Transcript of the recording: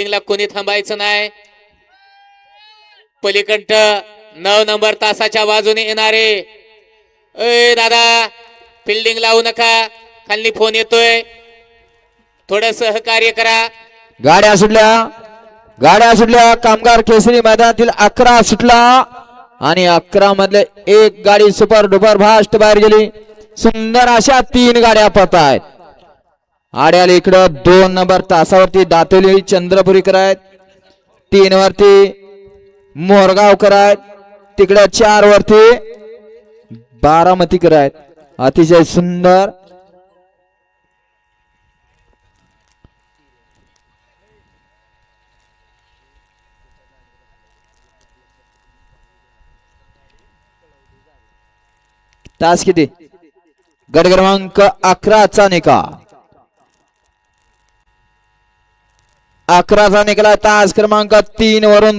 ला कोणी थांबायचं नाही. पलीकंठ 9 नंबर तासाच्या बाजूने येणारे ए दादा फिल्डिंग लावू नका. खाली फोन येतोय, थोडं सहकार्य करा. गाड्या सुटल्या कामगार केसरी मैदानातील 11 सुटला आणि 11 मधले एक गाडी सुपर डुपर फास्ट बाहेर गेली. सुंदर अशा 3 गाड्या पळत आहेत. आड्याला इकडं 2 नंबर तासावरती दातोली चंद्रपुरीकर आहेत, 3 वरती मोरगावकर आहेत, तिकडे 4 वरती बारामतीकर आहेत. अतिशय सुंदर तास किती गट क्रमांक 11चा निकाल. 11चा निकाल तास क्रमांक 3 वरून